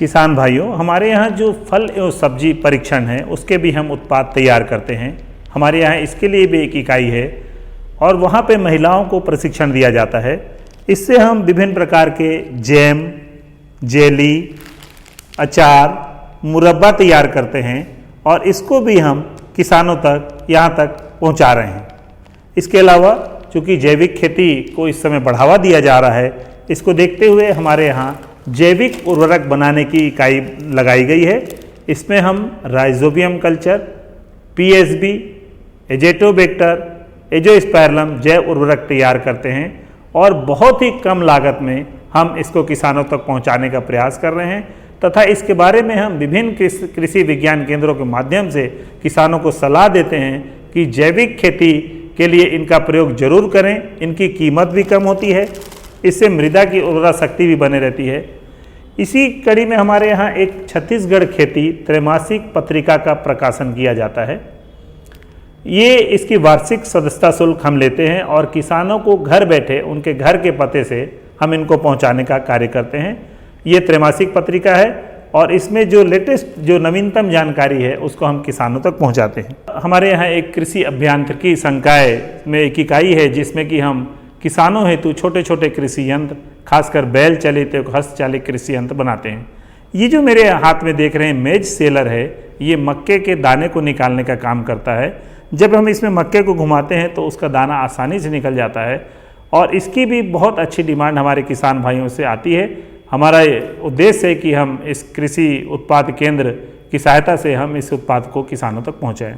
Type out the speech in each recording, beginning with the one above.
किसान भाइयों, हमारे यहाँ जो फल एवं सब्जी परीक्षण है उसके भी हम उत्पाद तैयार करते हैं। हमारे यहाँ इसके लिए भी एक इकाई है और वहाँ पे महिलाओं को प्रशिक्षण दिया जाता है। इससे हम विभिन्न प्रकार के जैम, जेली, अचार, मुरब्बा तैयार करते हैं और इसको भी हम किसानों तक यहाँ तक पहुँचा रहे हैं। इसके अलावा चूँकि जैविक खेती को इस समय बढ़ावा दिया जा रहा है, इसको देखते हुए हमारे यहाँ जैविक उर्वरक बनाने की इकाई लगाई गई है। इसमें हम राइजोबियम कल्चर, पीएसबी, एजेटोबैक्टर, एजोस्पाइरलम जैव उर्वरक तैयार करते हैं और बहुत ही कम लागत में हम इसको किसानों तक पहुंचाने का प्रयास कर रहे हैं तथा इसके बारे में हम विभिन्न कृषि विज्ञान केंद्रों के माध्यम से किसानों को सलाह देते हैं कि जैविक खेती के लिए इनका प्रयोग जरूर करें। इनकी कीमत भी कम होती है, इससे मृदा की उर्वरा शक्ति भी बने रहती है। इसी कड़ी में हमारे यहाँ एक छत्तीसगढ़ खेती त्रैमासिक पत्रिका का प्रकाशन किया जाता है। ये इसकी वार्षिक सदस्यता शुल्क हम लेते हैं और किसानों को घर बैठे उनके घर के पते से हम इनको पहुंचाने का कार्य करते हैं। ये त्रैमासिक पत्रिका है और इसमें जो लेटेस्ट जो नवीनतम जानकारी है उसको हम किसानों तक पहुंचाते हैं। हमारे यहाँ एक कृषि अभियांत्रिकी संकाय में एक इकाई है जिसमें कि हम किसानों हेतु छोटे छोटे कृषि यंत्र, खासकर बैल चालित हस्तचालित कृषि यंत्र बनाते हैं। ये जो मेरे हाथ में देख रहे हैं मेज सेलर है, ये मक्के के दाने को निकालने का काम करता है। जब हम इसमें मक्के को घुमाते हैं तो उसका दाना आसानी से निकल जाता है और इसकी भी बहुत अच्छी डिमांड हमारे किसान भाइयों से आती है। हमारा उद्देश्य है कि हम इस कृषि उत्पाद केंद्र की सहायता से हम इस उत्पाद को किसानों तक पहुंचाएं।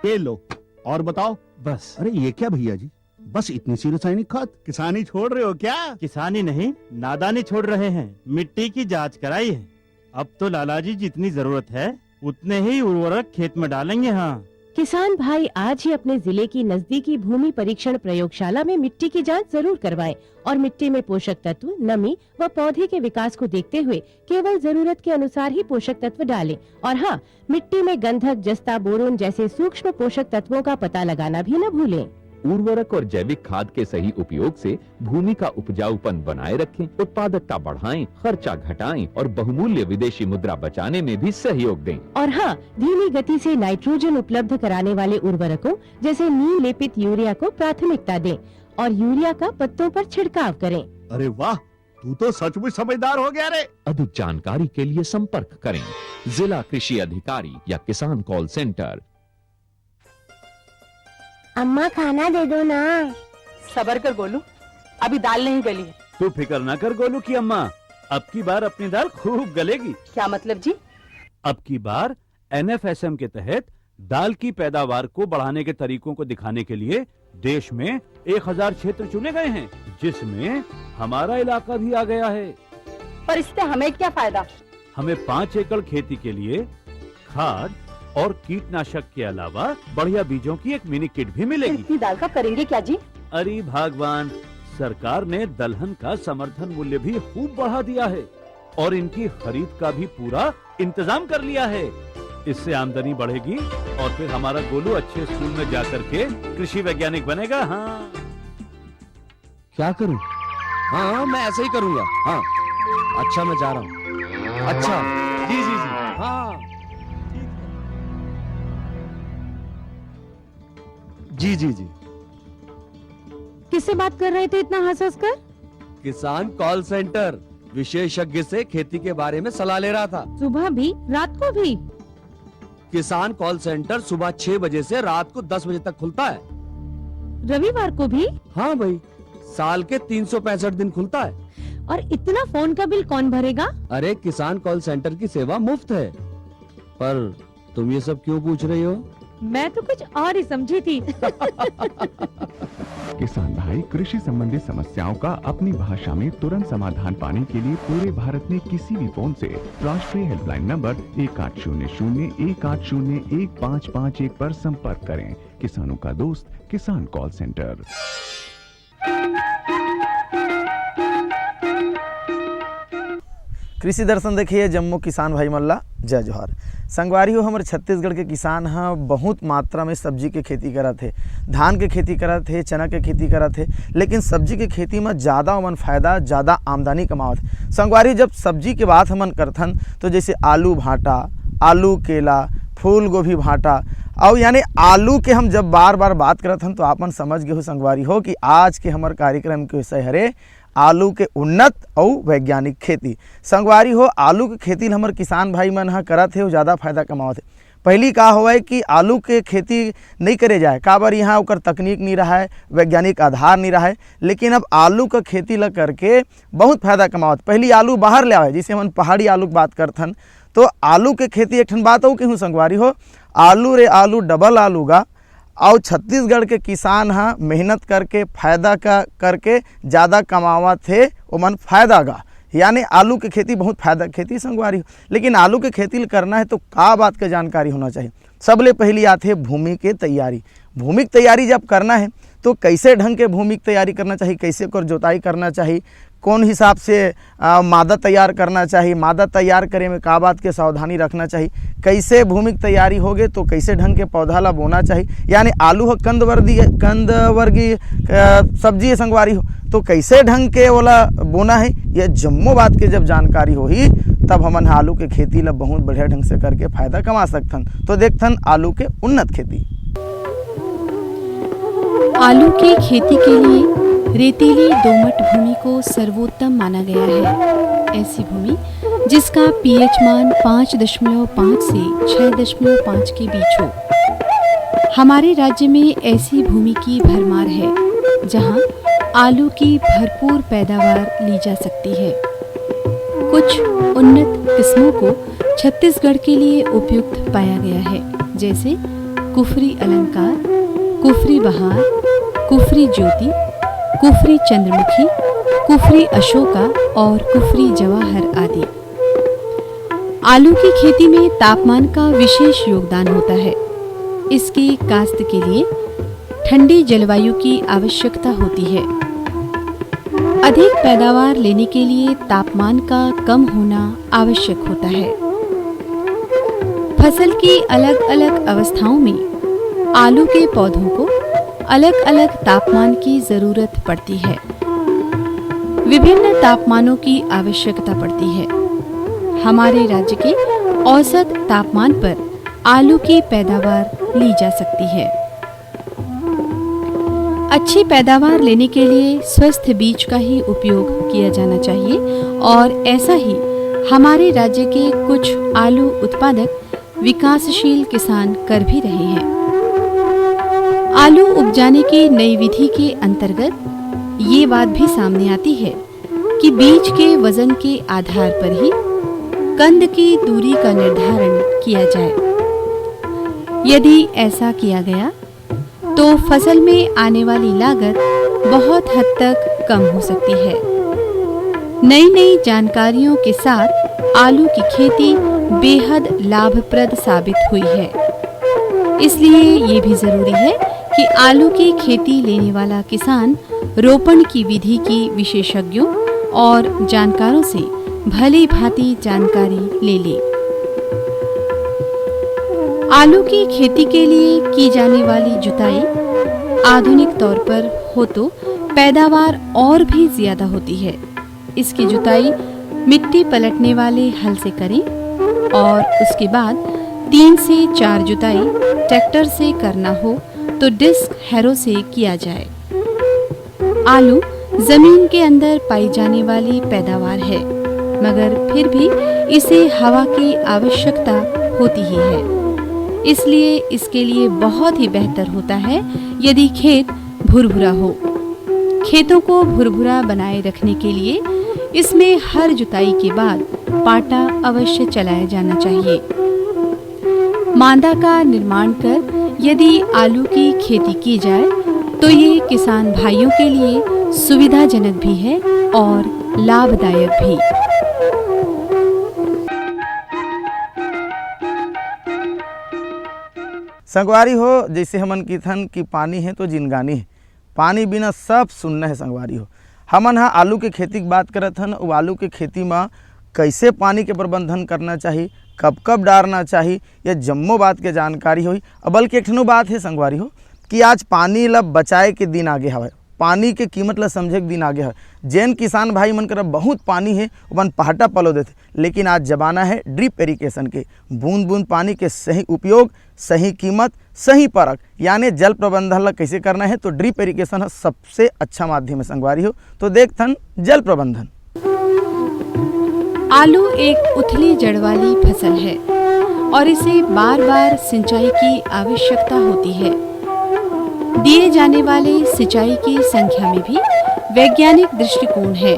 ये लो और बताओ। बस। अरे ये क्या भैया जी, बस इतनी सी रासायनिक खाद? किसानी छोड़ रहे हो क्या? किसानी नहीं, नादानी छोड़ रहे हैं। मिट्टी की जांच कराई है। अब तो लाला जी जितनी जरूरत है उतने ही उर्वरक खेत में डालेंगे। हाँ, किसान भाई आज ही अपने जिले की नजदीकी भूमि परीक्षण प्रयोगशाला में मिट्टी की जांच जरूर करवाएं और मिट्टी में पोषक तत्व, नमी व पौधे के विकास को देखते हुए केवल जरूरत के अनुसार ही पोषक तत्व डालें। और हाँ, मिट्टी में गंधक, जस्ता, बोरोन जैसे सूक्ष्म पोषक तत्वों का पता लगाना भी न भूलें। उर्वरक और जैविक खाद के सही उपयोग से भूमि का उपजाऊपन बनाए रखें, उत्पादकता बढ़ाएं, खर्चा घटाएं और बहुमूल्य विदेशी मुद्रा बचाने में भी सहयोग दें। और हाँ, धीमी गति से नाइट्रोजन उपलब्ध कराने वाले उर्वरकों जैसे नीम लेपित यूरिया को प्राथमिकता दें और यूरिया का पत्तों पर छिड़काव करें। अरे वाह, तू तो सचमुच समझदार हो गया रे। अधिक जानकारी के लिए संपर्क करें जिला कृषि अधिकारी या किसान कॉल सेंटर। अम्मा खाना दे दो ना। सबर कर गोलू, अभी दाल नहीं गली है। तू फिक्र ना कर गोलू की अम्मा, अब की बार अपनी दाल खूब गलेगी। क्या मतलब जी? अब की बार NFSM के तहत दाल की पैदावार को बढ़ाने के तरीकों को दिखाने के लिए देश में 1000 क्षेत्र चुने गए हैं, जिसमें हमारा इलाका भी आ गया है। पर इससे हमें क्या फायदा? हमें 5 एकड़ खेती के लिए खाद और कीटनाशक के अलावा बढ़िया बीजों की एक मिनी किट भी मिलेगी। इतनी दाल का करेंगे क्या जी? अरे भगवान, सरकार ने दलहन का समर्थन मूल्य भी खूब बढ़ा दिया है और इनकी खरीद का भी पूरा इंतजाम कर लिया है। इससे आमदनी बढ़ेगी और फिर हमारा गोलू अच्छे स्कूल में जाकर के कृषि वैज्ञानिक बनेगा। हाँ, क्या करूं? हाँ, मैं ऐसे ही करूंगा। हाँ, अच्छा, मैं जा रहा हूँ। अच्छा, जी जी जी, हाँ, जी जी जी। किससे बात कर रहे थे इतना हंस हंस कर? किसान कॉल सेंटर, विशेषज्ञ से खेती के बारे में सलाह ले रहा था। सुबह भी, रात को भी? किसान कॉल सेंटर सुबह 6 बजे से रात को 10 बजे तक खुलता है। रविवार को भी? हाँ भाई, साल के 365 दिन खुलता है। और इतना फोन का बिल कौन भरेगा? अरे, किसान कॉल सेंटर की सेवा मुफ्त है। पर तुम ये सब क्यों पूछ रही हो? मैं तो कुछ और ही समझी थी। किसान भाई कृषि संबंधी समस्याओं का अपनी भाषा में तुरंत समाधान पाने के लिए पूरे भारत में किसी भी फोन से राष्ट्रीय हेल्पलाइन नंबर 1800-1801-551 पर संपर्क करें। किसानों का दोस्त किसान कॉल सेंटर। कृषि दर्शन देखिए जम्मू किसान भाई मल्ला, जय जोहार। संगवारी हो हमारे छत्तीसगढ़ के किसान हाँ बहुत मात्रा में सब्जी के खेती करत है, धान के खेती करत है, चना के खेती करत है, लेकिन सब्जी के खेती में ज़्यादा हमन फायदा ज़्यादा आमदनी कमावत है। संगवारी जब सब्जी के बात हमन करथन तो जैसे आलू भाटा, आलू केला, फूल गोभी भाटा और यानी आलू के हम जब बार बार बात करत हन तो आपन समझ गए हो संगवारी हो कि आज के हमार कार्यक्रम के विषय हरे आलू के उन्नत और वैज्ञानिक खेती। संगवारी हो आलू के खेती हमारे किसान भाई मन हाँ करत है, ज़्यादा फायदा कमावत है। पहली का हुआ है कि आलू के खेती नहीं करे जाए, काबर यहाँ ओकर तकनीक नहीं रहा है, वैज्ञानिक आधार नहीं रहा है, लेकिन अब आलू का खेती ला करके बहुत फायदा कमावत। पहली आलू बाहर ले आए, जिसे हम पहाड़ी आलू की बात करथन तो आलू के खेती एक ठन बात हो कि हूँ संगवारी हो आलू रे आलू डबल आलू गा और छत्तीसगढ़ के किसान हाँ मेहनत करके फायदा का करके ज़्यादा कमावत थे ओमन फायदा गा, यानी आलू के खेती बहुत फायदा खेती संगवारी हो। लेकिन आलू के खेती करना है तो का बात का जानकारी होना चाहिए। सबले पहली आते है भूमि के तैयारी। भूमि की तैयारी जब करना है तो कैसे ढंग के भूमि की तैयारी करना चाहिए, कैसे कर जोताई करना चाहिए, कौन हिसाब से मादा तैयार करना चाहिए, मादा तैयार करे में का बात के सावधानी रखना चाहिए, कैसे भूमि की तैयारी होगे तो कैसे ढंग के पौधा ला बोना चाहिए। यानी आलू हो कंदवर्गीय सब्जी है संगवारी हो तो कैसे ढंग के वाला बोना है, ये जम्मो बात के जब जानकारी होही तब हमन आलू के खेती ला बहुत बढ़िया ढंग से करके फायदा कमा सकथन। तो देखथन आलू के उन्नत खेती। आलू की खेती के लिए रेतीली दोमट भूमि को सर्वोत्तम माना गया है। ऐसी भूमि जिसका पीएच मान 5.5 से 6.5 के बीच हो। हमारे राज्य में ऐसी भूमि की भरमार है जहां आलू की भरपूर पैदावार ली जा सकती है। कुछ उन्नत किस्मों को छत्तीसगढ़ के लिए उपयुक्त पाया गया है, जैसे कुफरी अलंकार, कुफरी बहार, कुफरी ज्योति, कुफरी चंद्रमुखी, कुफरी अशोका और कुफरी जवाहर आदि। आलू की खेती में तापमान का विशेष योगदान होता है। इसकी काश्त के लिए ठंडी जलवायु की आवश्यकता होती है। अधिक पैदावार लेने के लिए तापमान का कम होना आवश्यक होता है। फसल की अलग अलग अवस्थाओं में आलू के पौधों को अलग अलग तापमान की जरूरत पड़ती है। विभिन्न तापमानों की आवश्यकता पड़ती है। हमारे राज्य के औसत तापमान पर आलू की पैदावार ली जा सकती है। अच्छी पैदावार लेने के लिए स्वस्थ बीज का ही उपयोग किया जाना चाहिए और ऐसा ही हमारे राज्य के कुछ आलू उत्पादक विकासशील किसान कर भी रहे हैं। आलू उपजाने की नई विधि के अंतर्गत ये बात भी सामने आती है कि बीज के वजन के आधार पर ही कंद की दूरी का निर्धारण किया जाए। यदि ऐसा किया गया तो फसल में आने वाली लागत बहुत हद तक कम हो सकती है। नई नई जानकारियों के साथ आलू की खेती बेहद लाभप्रद साबित हुई है। इसलिए ये भी जरूरी है कि आलू की खेती लेने वाला किसान रोपण की विधि की विशेषज्ञों और जानकारों से भली भांति जानकारी ले ले। आलू की खेती के लिए की जाने वाली जुताई आधुनिक तौर पर हो तो पैदावार और भी ज्यादा होती है। इसकी जुताई मिट्टी पलटने वाले हल से करें और उसके बाद 3 से 4 जुताई ट्रैक्टर से करना हो तो डिस्क हैरो से किया जाए। आलू जमीन के अंदर पाई जाने वाली पैदावार है, मगर फिर भी इसे हवा की आवश्यकता होती ही है। इसलिए इसके लिए बहुत ही बेहतर होता है यदि खेत भुरभुरा हो। खेतों को भुरभुरा बनाए रखने के लिए इसमें हर जुताई के बाद पाटा अवश्य चलाया जाना चाहिए। मांदा का निर्माण कर यदि आलू की खेती की जाए तो ये किसान भाइयों के लिए सुविधाजनक भी है और लाभदायक भी। संगवारी हो जैसे हमन की थन कि पानी है तो जिनगानी है, पानी बिना सब सुनना है। संगवारी हो हमन हाँ आलू के खेती की बात करत हन। आलू के खेती में कैसे पानी के प्रबंधन करना चाहिए, कब कब डालना चाहिए, यह जम्मो बात के जानकारी होई। अब बल्कि एक ठनो बात है संगवारी हो कि आज पानी ला बचाए के दिन आगे हवे, पानी के कीमत ला समझे के दिन आगे है। जैन किसान भाई मन कर बहुत पानी है वन पहाटा पलो देते, लेकिन आज जमाना है ड्रिप इरिगेशन के, बूंद बूंद पानी के सही उपयोग, सही कीमत, सही परख, यानी जल प्रबंधन ला कैसे करना है। तो ड्रिप इरिगेशन सबसे अच्छा माध्यम है संगवारी हो। तो देखथन जल प्रबंधन। आलू एक उथली जड़ वाली फसल है और इसे बार बार सिंचाई की आवश्यकता होती है। दिए जाने वाले सिंचाई की संख्या में भी वैज्ञानिक दृष्टिकोण है।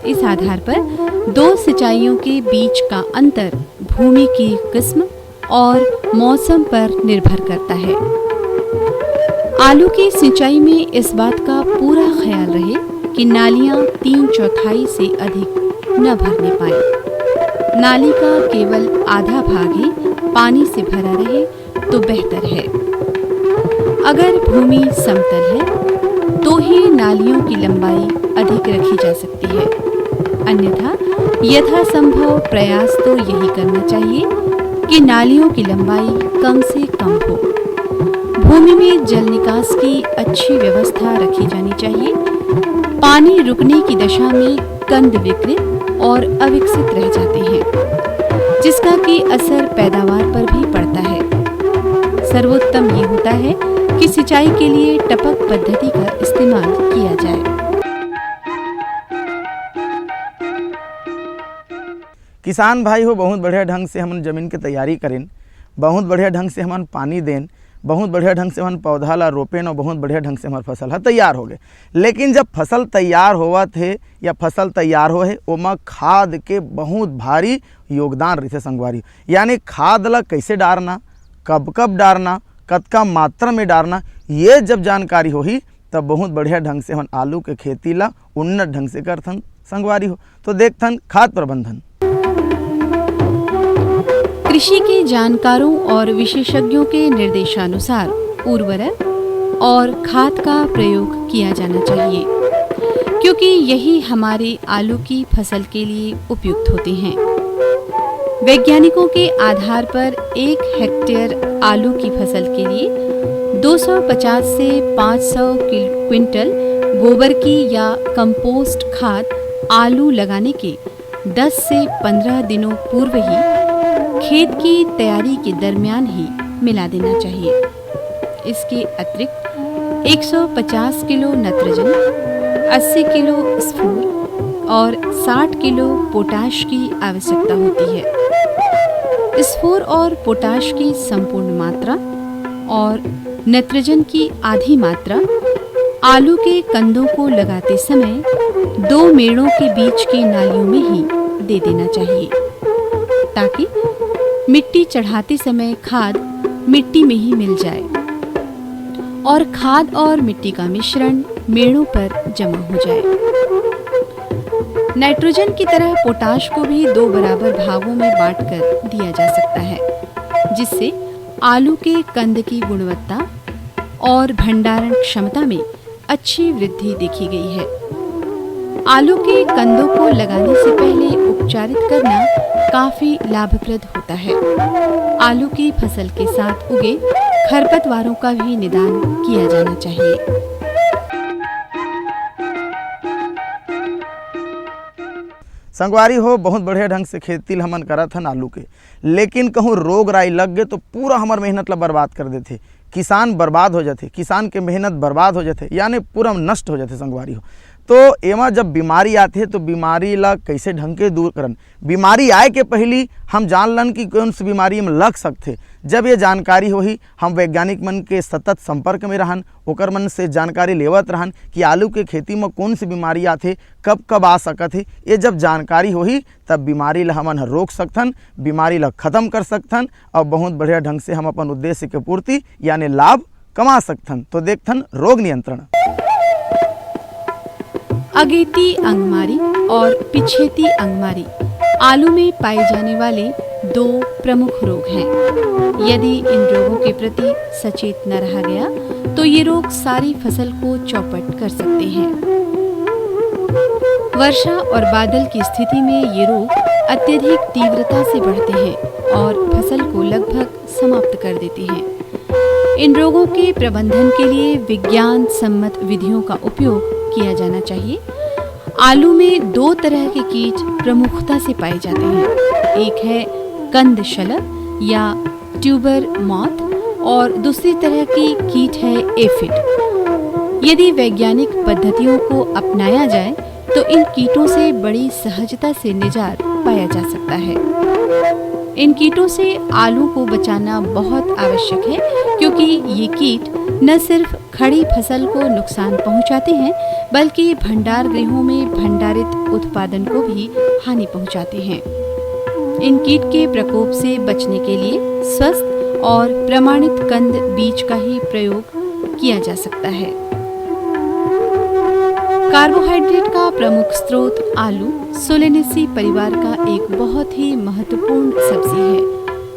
इस आधार पर दो सिंचाइयों के बीच का अंतर भूमि की किस्म और मौसम पर निर्भर करता है। आलू की सिंचाई में इस बात का पूरा ख्याल रहे कि नालियां 3/4 से अधिक न भरने पाए। नाली का केवल आधा भाग ही पानी से भरा रहे तो बेहतर है। अगर भूमि समतल है तो ही नालियों की लंबाई अधिक रखी जा सकती है, अन्यथा यथासंभव प्रयास तो यही करना चाहिए कि नालियों की लंबाई कम से कम हो। भूमि में जल निकास की अच्छी व्यवस्था रखी जानी चाहिए। पानी रुकने की दशा में कंद विकृत और अविकसित रह जाते हैं, जिसका कि असर पैदावार पर भी पड़ता है। सर्वोत्तम ये होता है कि सिंचाई के लिए टपक पद्धति का इस्तेमाल किया जाए। किसान भाई हो बहुत बढ़िया ढंग से हमन जमीन के तैयारी करें, बहुत बढ़िया ढंग से हमन पानी दें, बहुत बढ़िया ढंग से हमन पौधा ला रोपें और बहुत बढ़िया ढंग से हमार फसल है तैयार हो गए। लेकिन जब फसल तैयार होवा थे या फसल तैयार हो है ओमा खाद के बहुत भारी योगदान रहते संगवारी। यानी खाद ला कैसे डालना, कब कब डालना, कतका मात्रा में डालना, ये जब जानकारी होही तब बहुत बढ़िया ढंग से हम आलू के खेती ला उन्नत ढंग से करथन संगवारी हो। तो देखथन खाद प्रबंधन। कृषि के जानकारों और विशेषज्ञों के निर्देशानुसार उर्वरक और खाद का प्रयोग किया जाना चाहिए, क्योंकि यही हमारे आलू की फसल के लिए उपयुक्त होते हैं। वैज्ञानिकों के आधार पर 1 हेक्टेयर आलू की फसल के लिए 250 से 500 क्विंटल गोबर की या कंपोस्ट खाद आलू लगाने के 10 से 15 दिनों पूर्व ही खेत की तैयारी के दरमियान ही मिला देना चाहिए। इसके अतिरिक्त 150 किलो नाइट्रोजन, 80 किलो स्फूर और 60 किलो पोटाश की आवश्यकता होती है। स्फूर और पोटाश की संपूर्ण मात्रा और नाइट्रोजन की आधी मात्रा आलू के कंदों को लगाते समय 2 मेड़ों के बीच की नालियों में ही दे देना चाहिए, ताकि मिट्टी चढ़ाते समय खाद मिट्टी में ही मिल जाए और खाद और मिट्टी का मिश्रण मेड़ों पर जमा हो जाए। नाइट्रोजन की तरह पोटाश को भी 2 बराबर भागों में बांटकर दिया जा सकता है, जिससे आलू के कंद की गुणवत्ता और भंडारण क्षमता में अच्छी वृद्धि देखी गई है। आलू के कंदों को लगाने से पहले उपचारित करना काफी लाभप्रद होता है। आलू की फसल के साथ उगे खरपतवारों का भी निदान किया जाना चाहिए। संगवारी हो बहुत बढ़िया ढंग से खेती हमन करत हन आलू के, लेकिन कहूँ रोग राई लग गए तो पूरा हमार मेहनत ला बर्बाद कर देते। किसान बर्बाद हो जाते, किसान के मेहनत बर्बाद हो जाते, यानी पूरा नष्ट हो जाते संगवारी हो। तो एमा जब बीमारी आती है तो बीमारी ला कैसे ढंग के दूर करन, बीमारी आए के पहली हम जान लन कि कौन सी बीमारी में लग सकते। जब ये जानकारी होही हम वैज्ञानिक मन के सतत संपर्क में रहन, ओकर मन से जानकारी लेवत रहन कि आलू के खेती में कौन सी बीमारी आथे, कब कब आ सकत है। ये जब जानकारी होही तब बीमारी ला हमन रोक सकथन, बीमारी ला खत्म कर सकथन और बहुत बढ़िया ढंग से हम अपन उद्देश्य के पूर्ति यानी लाभ कमा सकथन। तो देखथन रोग नियंत्रण। अगेती अंगमारी और पिछेती अंगमारी आलू में पाए जाने वाले 2 प्रमुख रोग हैं। यदि इन रोगों के प्रति सचेत न रहा गया तो ये रोग सारी फसल को चौपट कर सकते हैं। वर्षा और बादल की स्थिति में ये रोग अत्यधिक तीव्रता से बढ़ते हैं और फसल को लगभग समाप्त कर देती हैं। इन रोगों के प्रबंधन के लिए विज्ञान सम्मत विधियों का उपयोग किया जाना चाहिए। आलू में 2 तरह के कीट प्रमुखता से पाए जाते हैं। एक है कंद शलभ या ट्यूबर मॉथ और दूसरी तरह की कीट है एफिड। यदि वैज्ञानिक पद्धतियों को अपनाया जाए तो इन कीटों से बड़ी सहजता से निजात पाया जा सकता है। इन कीटों से आलू को बचाना बहुत आवश्यक है, क्योंकि ये कीट न सिर्फ खड़ी फसल को नुकसान पहुंचाते हैं, बल्कि भंडार गृहों में भंडारित उत्पादन को भी हानि पहुंचाते हैं। इन कीट के प्रकोप से बचने के लिए स्वस्थ और प्रमाणित कंद बीज का ही प्रयोग किया जा सकता है। कार्बोहाइड्रेट का प्रमुख स्रोत आलू सोलेनेसी परिवार का एक बहुत ही महत्वपूर्ण सब्जी है।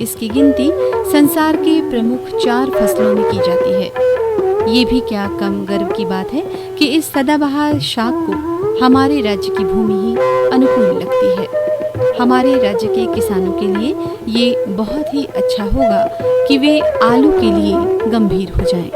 इसकी गिनती संसार के प्रमुख 4 फसलों में की जाती है। ये भी क्या कम गर्व की बात है कि इस सदाबहार शाक को हमारे राज्य की भूमि ही अनुकूल लगती है। हमारे राज्य के किसानों के लिए ये बहुत ही अच्छा होगा कि वे आलू के लिए गंभीर हो जाएं।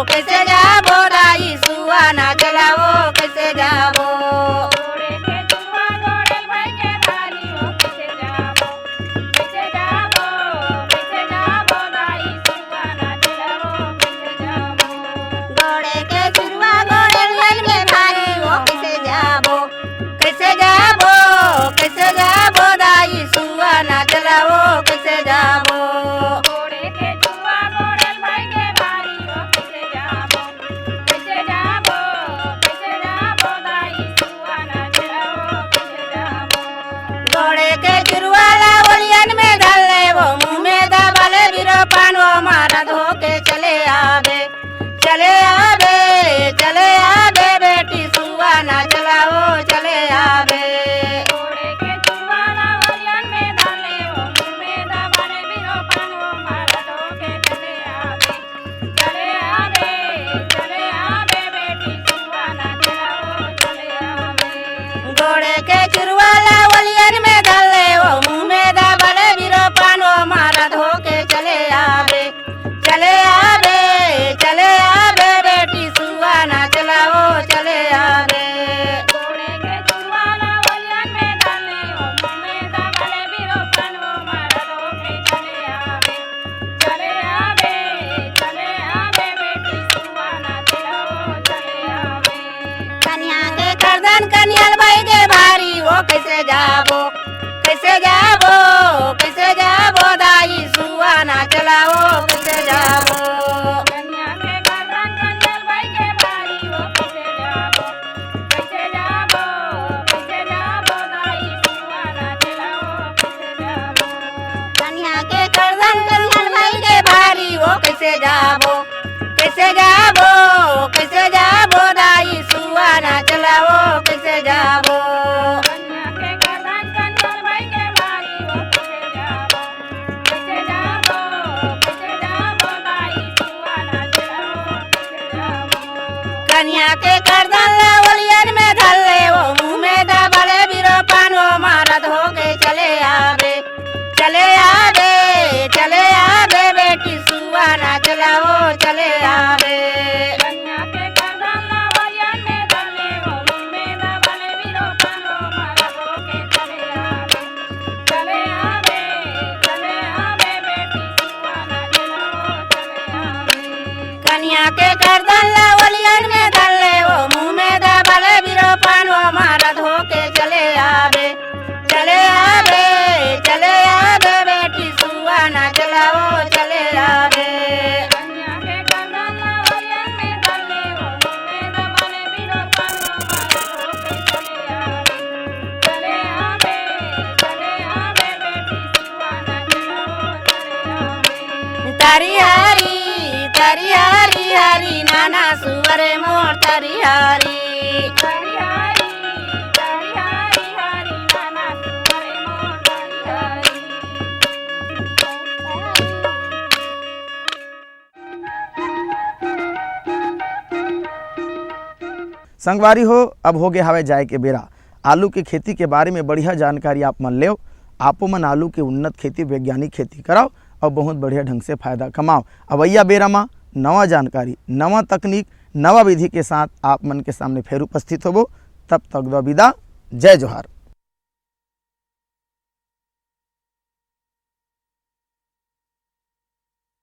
कैसे जाबो दाई सुआ ना चलावो कैसे जाबो चले आवे बेटी सुआ ना चलाओ चले आवे घोड़े के चुरवाला वलियन में धले वो मुँह में दबले बिरो पानो मारा धो के चले आवे चले आवे चले आवे बेटी सुआ ना चलाओ चले आवे घोड़े के चुरवाला वलियन में धले वो मुँह में दबले बिरो पानो मारा धो के चले आवे बेटी सुआ ना चलाओ चले आवे कन्या के करदन कन्याल भाई के भारी वो कैसे जाबो दाई सुआ ना चलाओ कैसे जाबो कन्या के करदन कन्याल भाई के भारी वो कैसे जाबो दाई सुआ ना चलाओ कैसे जाबो कन्या के करदन कन्याल भाई के भारी वो कैसे जाबो दाई सुआ ना चलाओ कैसे जाबो कन्या के करदन कन्याल भाई के भारी वो कैसे जाबो दाई सुआ ना चलाओ कैसे जाबो कन्या के करदन लावलियन में धले वो मुँह में दबले बिरो पानो मारा धो के चले आवे बेटी सुआ ना चलाओ चले आवे कन्या के करदन लावलियन में धले वो मुँह में दबले बिरो पानो मारा धो के चले आवे बेटी सुआ ना चलाओ चले आवे कन्या के करदन लावलियन में धले वो मुँह में दबले बिरो पानो मारा धो के चले आवे बेटी सुआ ना चलाओ चले आवे कन्या के करदन लावलियन में धले वो मुँह में दबले बिरो पानो हरी हरी तरी हरी हरी नाना सुअर मोर तरी हरी हरी हरी तरी हरी हरी नाना सुअर मोर तरी हरी। संगवारी हो, अब हो गए हवे जाए के बेरा। आलू के खेती के बारे में बढ़िया जानकारी आप मन ले। आपो मन आलू के उन्नत खेती, वैज्ञानिक खेती कराओ और बहुत बढ़िया ढंग से फायदा कमाओ। अवैया बेरा में नवा जानकारी, नवा तकनीक, नवा विधि के साथ आप मन के सामने फिर उपस्थित होबो। तब तक दो विदा। जय जोहार।